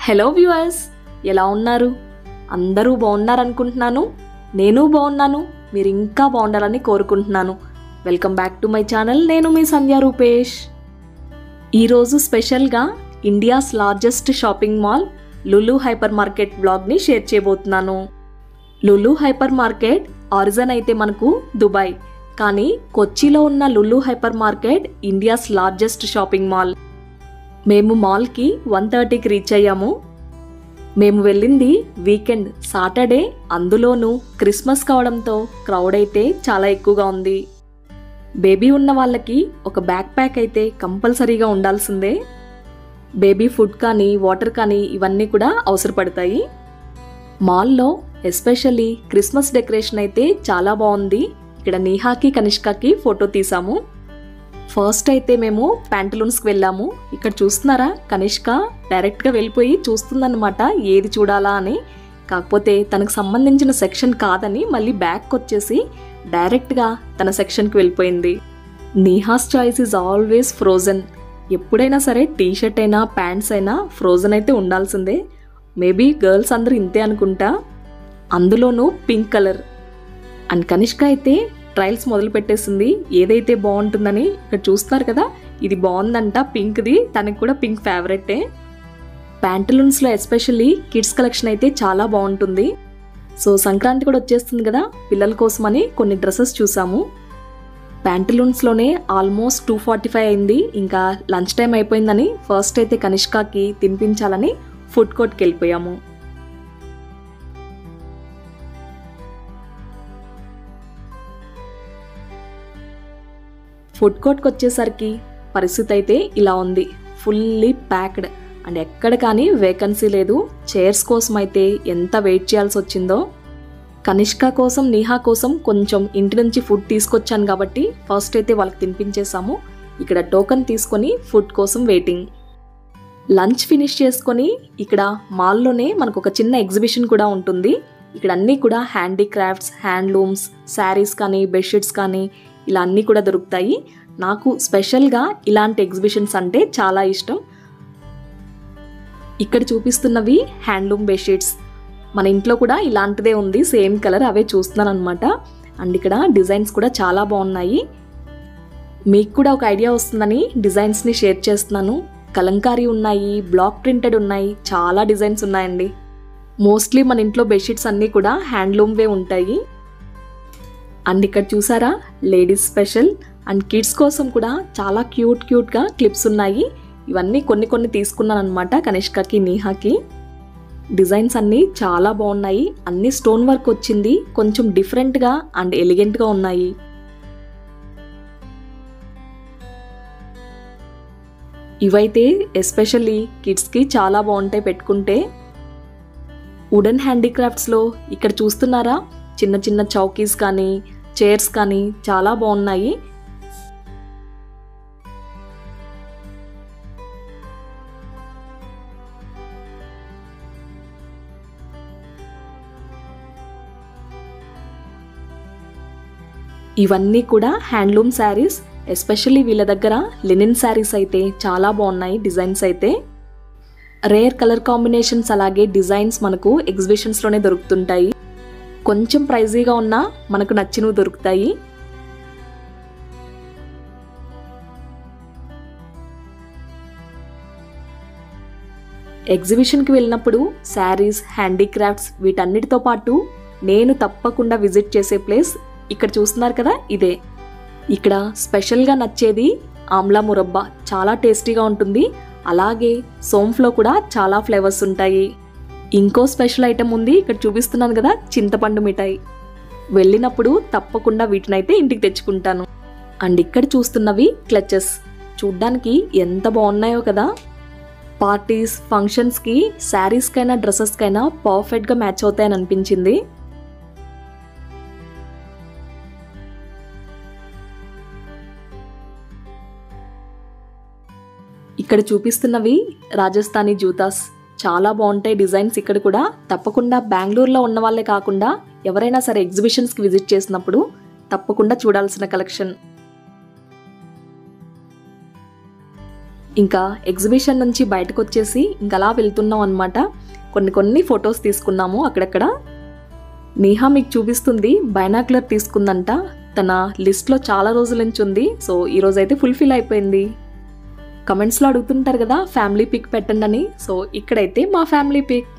Hello viewers, ఎలా ఉన్నారు? అందరూ బాగున్నారనుకుంటున్నాను. నేను బాగున్నాను, మీరు ఇంకా బాగుండాలని కోరుకుంటున్నాను. Welcome back to my channel. నేను మీ సంధ్య రూపేష్. ఈరోజు స్పెషల్గా India's largest shopping mall Lulu hyper market బ్లాగ్ని షేర్ చేయబోతున్నాను. లులు హైపర్ మార్కెట్ ఆరిజిన్ అయితే మనకు దుబాయ్, కానీ కొచ్చిలో ఉన్న Lulu hyper market India's largest shopping mall. మేము మాల్కి 1:30కి రీచ్ అయ్యాము. మేము వెళ్ళింది వీకెండ్ సాటర్డే, అందులోనూ క్రిస్మస్ కావడంతో క్రౌడ్ అయితే చాలా ఎక్కువగా ఉంది. బేబీ ఉన్న వాళ్ళకి ఒక బ్యాక్ ప్యాక్ అయితే కంపల్సరీగా ఉండాల్సిందే. బేబీ ఫుడ్ కానీ వాటర్ కానీ ఇవన్నీ కూడా అవసరపడతాయి. మాల్లో ఎస్పెషల్లీ క్రిస్మస్ డెకరేషన్ అయితే చాలా బాగుంది. ఇక్కడ నీహాకి కనిష్కకి ఫోటో తీసాము. ఫస్ట్ అయితే మేము ప్యాంటలూన్స్కి వెళ్ళాము. ఇక్కడ చూస్తున్నారా, కనిష్క డైరెక్ట్గా వెళ్ళిపోయి చూస్తుందన్నమాట ఏది చూడాలా అని. కాకపోతే తనకు సంబంధించిన సెక్షన్ కాదని మళ్ళీ బ్యాక్ వచ్చేసి డైరెక్ట్గా తన సెక్షన్కి వెళ్ళిపోయింది. నీహాస్ చాయిస్ ఈజ్ ఆల్వేస్ ఫ్రోజన్. ఎప్పుడైనా సరే టీ షర్ట్ అయినా ప్యాంట్స్ అయినా ఫ్రోజన్ అయితే ఉండాల్సిందే. మేబీ గర్ల్స్ అందరూ ఇంతే అనుకుంటా, అందులోనూ పింక్ కలర్. అండ్ కనిష్క అయితే ట్రయల్స్ మొదలు పెట్టేసింది ఏదైతే బాగుంటుందని. ఇక్కడ చూస్తున్నారు కదా, ఇది బాగుందంట పింక్ది. తనకు కూడా పింక్ ఫేవరెటే. ప్యాంటలూన్స్లో ఎస్పెషల్లీ కిడ్స్ కలెక్షన్ అయితే చాలా బాగుంటుంది. సో సంక్రాంతి కూడా వచ్చేస్తుంది కదా, పిల్లల కోసమని కొన్ని డ్రెస్సెస్ చూసాము. ప్యాంటలూన్స్లోనే ఆల్మోస్ట్ 2:45 అయింది. ఇంకా లంచ్ టైం అయిపోయిందని ఫస్ట్ అయితే కనిష్కకి తినిపించాలని ఫుడ్ కోర్ట్కి వెళ్ళిపోయాము. ఫుడ్ కోర్ట్కి వచ్చేసరికి పరిస్థితి అయితే ఇలా ఉంది, ఫుల్లీ ప్యాక్డ్. అండ్ ఎక్కడ కానీ వేకెన్సీ లేదు. చైర్స్ కోసం అయితే ఎంత వెయిట్ చేయాల్సి వచ్చిందో. కనిష్క కోసం నీహా కోసం కొంచెం ఇంటి నుంచి ఫుడ్ తీసుకొచ్చాను కాబట్టి ఫస్ట్ అయితే వాళ్ళకి తినిపించేసాము. ఇక్కడ టోకెన్ తీసుకొని ఫుడ్ కోసం వెయిటింగ్. లంచ్ ఫినిష్ చేసుకొని ఇక్కడ మాల్లోనే మనకు ఒక చిన్న ఎగ్జిబిషన్ కూడా ఉంటుంది. ఇక్కడ అన్నీ కూడా హ్యాండీక్రాఫ్ట్స్, హ్యాండ్లూమ్స్, శారీస్ కానీ బెడ్షీట్స్ కానీ ఇలా అన్నీ కూడా దొరుకుతాయి. నాకు స్పెషల్గా ఇలాంటి ఎగ్జిబిషన్స్ అంటే చాలా ఇష్టం. ఇక్కడ చూపిస్తున్నవి హ్యాండ్లూమ్ బెడ్షీట్స్. మన ఇంట్లో కూడా ఇలాంటిదే ఉంది, సేమ్ కలర్, అవే చూస్తున్నాను అనమాట. అండ్ ఇక్కడ డిజైన్స్ కూడా చాలా బాగున్నాయి. మీకు కూడా ఒక ఐడియా వస్తుందని డిజైన్స్ని షేర్ చేస్తున్నాను. కలంకారీ ఉన్నాయి, బ్లాక్ ప్రింటెడ్ ఉన్నాయి, చాలా డిజైన్స్ ఉన్నాయండి. మోస్ట్లీ మన ఇంట్లో బెడ్షీట్స్ అన్నీ కూడా హ్యాండ్లూమ్వే ఉంటాయి. అండ్ ఇక్కడ చూసారా, లేడీస్ స్పెషల్ అండ్ కిడ్స్ కోసం కూడా చాలా క్యూట్గా క్లిప్స్ ఉన్నాయి. ఇవన్నీ కొన్ని తీసుకున్నాను అనమాట కనిష్కకి నీహాకి. డిజైన్స్ అన్నీ చాలా బాగున్నాయి. అన్ని స్టోన్ వర్క్ వచ్చింది, కొంచెం డిఫరెంట్గా అండ్ ఎలిగెంట్గా ఉన్నాయి. ఇవైతే ఎస్పెషల్లీ కిడ్స్కి చాలా బాగుంటాయి పెట్టుకుంటే. వుడెన్ హ్యాండీక్రాఫ్ట్స్లో ఇక్కడ చూస్తున్నారా, చిన్న చిన్న చౌకీస్ కానీ చైర్స్ కానీ చాలా బాగున్నాయి. ఇవన్నీ కూడా హ్యాండ్లూమ్ శారీస్. ఎస్పెషల్లీ వీళ్ళ దగ్గర లినిన్ శారీస్ అయితే చాలా బాగున్నాయి. డిజైన్స్ అయితే రేర్ కలర్ కాంబినేషన్స్ అలాగే డిజైన్స్ మనకు ఎగ్జిబిషన్స్లోనే దొరుకుతుంటాయి. కొంచెం ప్రైజీగా ఉన్నా మనకు నచ్చినవి దొరుకుతాయి. ఎగ్జిబిషన్కి వెళ్ళినప్పుడు శారీస్, హ్యాండీక్రాఫ్ట్స్ వీటన్నిటితో పాటు నేను తప్పకుండా విజిట్ చేసే ప్లేస్ ఇక్కడ చూస్తున్నారు కదా, ఇదే. ఇక్కడ స్పెషల్గా నచ్చేది ఆమ్లా మురబ్బా, చాలా టేస్టీగా ఉంటుంది. అలాగే సోంఫ్లో కూడా చాలా ఫ్లేవర్స్ ఉంటాయి. ఇంకో స్పెషల్ ఐటెం ఉంది, ఇక్కడ చూపిస్తున్నాను కదా, చింతపండు మిఠాయి. వెళ్ళినప్పుడు తప్పకుండా వీటినైతే ఇంటికి తెచ్చుకుంటాను. అండ్ ఇక్కడ చూస్తున్నవి క్లచెస్. చూడ్డానికి ఎంత బాగున్నాయో కదా. పార్టీస్, ఫంక్షన్స్కి, శారీస్కైనా డ్రెస్సెస్కైనా పర్ఫెక్ట్గా మ్యాచ్ అవుతాయని అనిపించింది. ఇక్కడ చూపిస్తున్నవి రాజస్థానీ జూతాస్, చాలా బాగుంటాయి డిజైన్స్. ఇక్కడ కూడా తప్పకుండా బెంగళూరులో ఉన్న వాళ్ళే కాకుండా ఎవరైనా సరే ఎగ్జిబిషన్స్కి విజిట్ చేసినప్పుడు తప్పకుండా చూడాల్సిన కలెక్షన్. ఇంకా ఎగ్జిబిషన్ నుంచి బయటకు వచ్చేసి ఇంకా అలా వెళ్తున్నాం అనమాట. కొన్ని ఫొటోస్ తీసుకున్నాము అక్కడక్కడ. నేహా మీకు చూపిస్తుంది బైనాక్యులర్ తీసుకుందంట. తన లిస్ట్లో చాలా రోజుల నుంచి ఉంది. సో ఈరోజు అయితే ఫుల్ఫిల్ అయిపోయింది. కమెంట్స్లో అడుగుతుంటారు కదా ఫ్యామిలీ పిక్ పెట్టండి అని. సో ఇక్కడైతే మా ఫ్యామిలీ పిక్.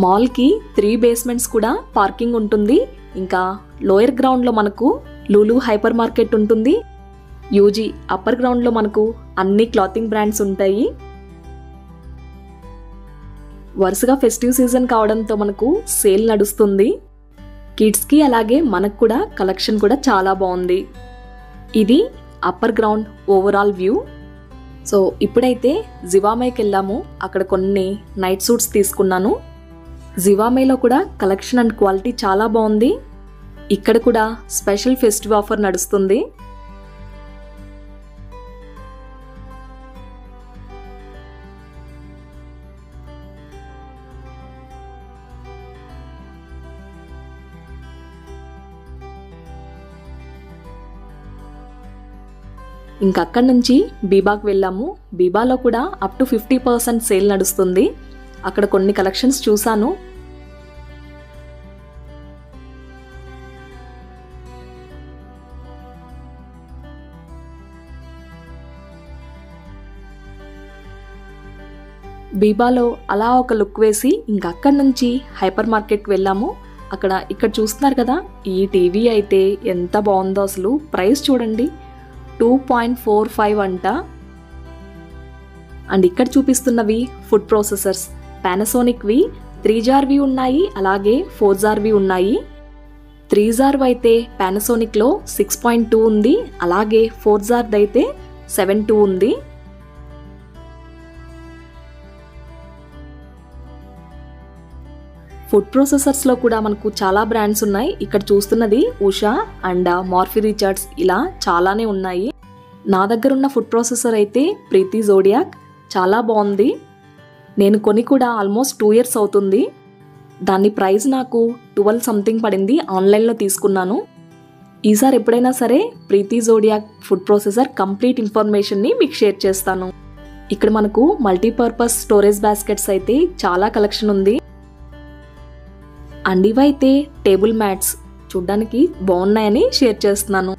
మాల్కి 3 బేస్మెంట్స్ కూడా పార్కింగ్ ఉంటుంది. ఇంకా లోయర్ గ్రౌండ్లో మనకు లూలు హైపర్ మార్కెట్ ఉంటుంది. యూజీ అప్పర్ గ్రౌండ్లో మనకు అన్ని క్లాతింగ్ బ్రాండ్స్ ఉంటాయి. వరుసగా ఫెస్టివ్ సీజన్ కావడంతో మనకు సేల్ నడుస్తుంది. కిడ్స్కి అలాగే మనకు కూడా కలెక్షన్ కూడా చాలా బాగుంది. ఇది upper ground overall view. So ఇప్పుడైతే జివామేకి వెళ్ళాము. అక్కడ కొన్ని నైట్ సూట్స్ తీసుకున్నాను. జివామేలో కూడా కలెక్షన్ అండ్ క్వాలిటీ చాలా బాగుంది. ఇక్కడ కూడా స్పెషల్ ఫెస్టివ్ ఆఫర్ నడుస్తుంది. ఇంకా అక్కడి నుంచి బీబాకి వెళ్ళాము. బీబాలో కూడా అప్ టు 50% సేల్ నడుస్తుంది. అక్కడ కొన్ని కలెక్షన్స్ చూసాను. బీబాలో అలా ఒక లుక్ వేసి ఇంకా అక్కడి నుంచి హైపర్ మార్కెట్కి వెళ్ళాము. ఇక్కడ చూస్తున్నారు కదా, ఈ టీవీ అయితే ఎంత బాగుందో అసలు. ప్రైస్ చూడండి, 2.45 అంట. అండ్ ఇక్కడ చూపిస్తున్నవి ఫుడ్ ప్రాసెసర్స్. పానాసోనిక్వి 3 జార్వి ఉన్నాయి, అలాగే 4 జార్వి ఉన్నాయి. 3 జార్ అయితే పానాసోనిక్లో 6.2 ఉంది, అలాగే 4 జార్ది అయితే 7.2 ఉంది. ఫుడ్ ప్రాసెసర్స్లో కూడా మనకు చాలా బ్రాండ్స్ ఉన్నాయి. ఇక్కడ చూస్తున్నది ఉషా అండ్ మార్ఫీ రిచర్డ్స్, ఇలా చాలానే ఉన్నాయి. నా దగ్గర ఉన్న ఫుడ్ ప్రాసెసర్ అయితే ప్రీతి జోడియాక్, చాలా బాగుంది. నేను కొని కూడా ఆల్మోస్ట్ 2 ఇయర్స్ అవుతుంది. దాని ప్రైస్ నాకు 12 సంథింగ్ పడింది. ఆన్లైన్లో తీసుకున్నాను. ఈసారి ఎప్పుడైనా సరే ప్రీతి జోడియాక్ ఫుడ్ ప్రాసెసర్ కంప్లీట్ ఇన్ఫర్మేషన్ని మీకు షేర్ చేస్తాను. ఇక్కడ మనకు మల్టీపర్పస్ స్టోరేజ్ బాస్కెట్స్ అయితే చాలా కలెక్షన్ ఉంది. అండ్ ఇవైతే టేబుల్ మ్యాట్స్, చూడ్డానికి బాగున్నాయని షేర్ చేస్తున్నాను.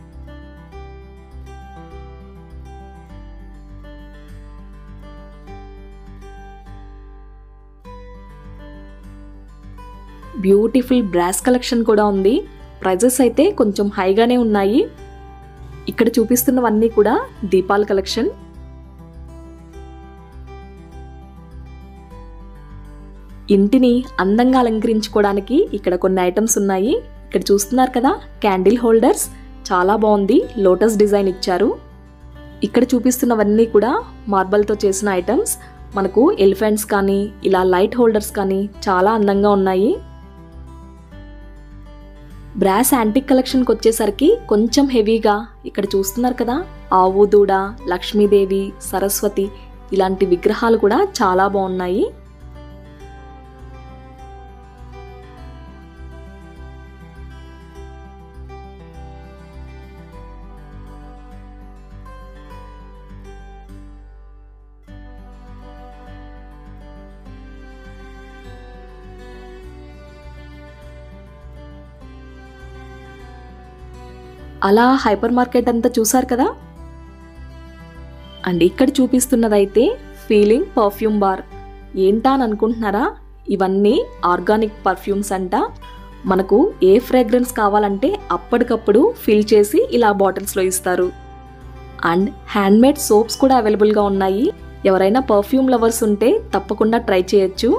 బ్యూటిఫుల్ బ్రాస్ కలెక్షన్ కూడా ఉంది. ప్రైజెస్ అయితే కొంచెం హైగానే ఉన్నాయి. ఇక్కడ చూపిస్తున్నవన్నీ కూడా దీపాల కలెక్షన్. ఇంటిని అందంగా అలంకరించుకోవడానికి ఇక్కడ కొన్ని ఐటమ్స్ ఉన్నాయి. ఇక్కడ చూస్తున్నారు కదా, క్యాండిల్ హోల్డర్స్, చాలా బాగుంది. లోటస్ డిజైన్ ఇచ్చారు. ఇక్కడ చూపిస్తున్నవన్నీ కూడా మార్బల్తో చేసిన ఐటమ్స్. మనకు ఎలిఫెంట్స్ కానీ ఇలా లైట్ హోల్డర్స్ కానీ చాలా అందంగా ఉన్నాయి. బ్రాస్ యాంటిక్ కలెక్షన్కి వచ్చేసరికి కొంచెం హెవీగా ఇక్కడ చూస్తున్నారు కదా, ఆవు దూడ, లక్ష్మీదేవి, సరస్వతి ఇలాంటి విగ్రహాలు కూడా చాలా బాగున్నాయి. అలా హైపర్ మార్కెట్ అంతా చూసారు కదా. అండ్ ఇక్కడ చూపిస్తున్నదైతే ఫీలింగ్ పర్ఫ్యూమ్ బార్. ఏంటా అని అనుకుంటున్నారా? ఇవన్నీ ఆర్గానిక్ పర్ఫ్యూమ్స్ అంట. మనకు ఏ ఫ్రేగ్రెన్స్ కావాలంటే అప్పటికప్పుడు ఫిల్ చేసి ఇలా బాటిల్స్లో ఇస్తారు. అండ్ హ్యాండ్మేడ్ సోప్స్ కూడా అవైలబుల్గా ఉన్నాయి. ఎవరైనా పర్ఫ్యూమ్ లవర్స్ ఉంటే తప్పకుండా ట్రై చేయొచ్చు.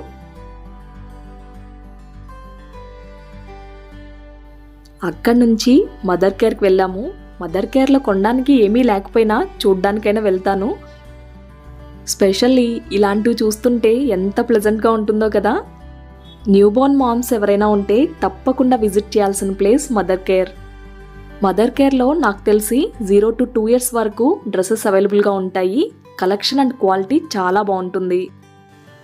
అక్కడి నుంచి మదర్ కేర్కి వెళ్ళాము. మదర్ కేర్లో కొనడానికి ఏమీ లేకపోయినా చూడ్డానికైనా వెళ్తాను. స్పెషల్లీ ఇలాంటివి చూస్తుంటే ఎంత ప్లెజెంట్గా ఉంటుందో కదా. న్యూబోర్న్ మామ్స్ ఎవరైనా ఉంటే తప్పకుండా విజిట్ చేయాల్సిన ప్లేస్ మదర్ కేర్. మదర్ కేర్లో నాకు తెలిసి 0 to 2 years వరకు డ్రెస్సెస్ అవైలబుల్గా ఉంటాయి. కలెక్షన్ అండ్ క్వాలిటీ చాలా బాగుంటుంది.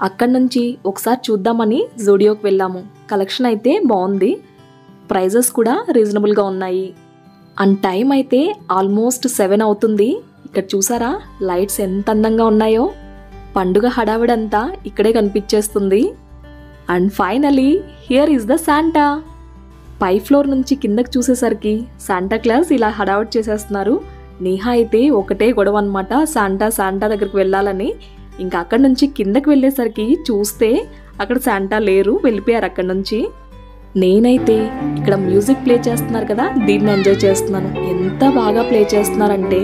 అక్కడి నుంచి ఒకసారి చూద్దామని జూడియోకి వెళ్ళాము. కలెక్షన్ అయితే బాగుంది. ప్రైజెస్ కూడా రీజనబుల్గా ఉన్నాయి. అండ్ టైం అయితే ఆల్మోస్ట్ 7 అవుతుంది. ఇక్కడ చూసారా లైట్స్ ఎంత అందంగా ఉన్నాయో. పండుగ హడావిడంతా ఇక్కడే కనిపించేస్తుంది. And finally here is the Santa. పై ఫ్లోర్ నుంచి కిందకి చూసేసరికి శాంటా క్లాస్ ఇలా హడావిడి చేసేస్తున్నారు. నేహా అయితే ఒకటే గొడవ అనమాట, శాంటా దగ్గరికి వెళ్ళాలని. ఇంకా అక్కడి నుంచి కిందకి వెళ్ళేసరికి చూస్తే అక్కడ శాంటా లేరు, వెళ్ళిపోయారు అక్కడి నుంచి. నేనైతే ఇక్కడ మ్యూజిక్ ప్లే చేస్తున్నారు కదా, దీన్ని ఎంజాయ్ చేస్తున్నాను. ఎంత బాగా ప్లే చేస్తున్నారంటే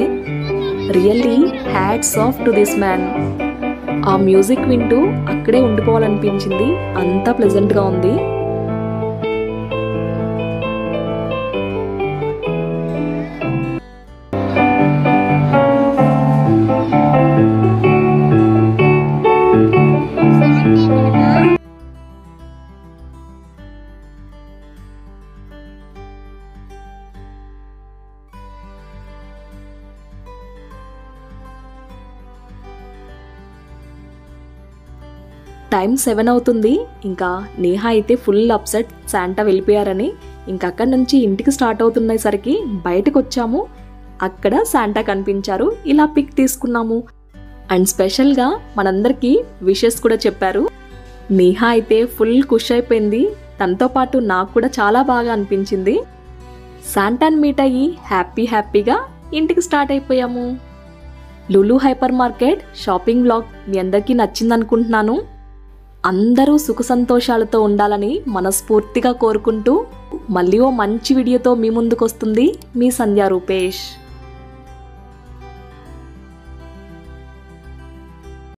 really hats off to this man. ఆ మ్యూజిక్ వింటూ అక్కడే ఉండిపోవాలనిపించింది, అంత ప్లెజెంట్గా ఉంది. టైం 7 అవుతుంది. ఇంకా నేహా అయితే ఫుల్ అప్సెట్, శాంటా వెళ్ళిపోయారని. ఇంకా అక్కడి నుంచి ఇంటికి స్టార్ట్ అవుతున్నసరికి బయటకు వచ్చాము. అక్కడ శాంటా కనిపించారు, ఇలా పిక్ తీసుకున్నాము. అండ్ స్పెషల్గా మనందరికీ విషెస్ కూడా చెప్పారు. నేహా అయితే ఫుల్ ఖుష్ అయిపోయింది, తనతో పాటు నాకు కూడా చాలా బాగా అనిపించింది. శాంటాని మీట్ అయ్యి హ్యాపీగా ఇంటికి స్టార్ట్ అయిపోయాము. Lulu hyper market shopping vlog మీ అందరికీ నచ్చింది అనుకుంటున్నాను. అందరూ సుఖ సంతోషాలతో ఉండాలని మనస్ఫూర్తిగా కోరుకుంటూ మళ్ళీ ఓ మంచి వీడియోతో మీ ముందుకు వస్తుంది మీ సంధ్యా రూపేష్.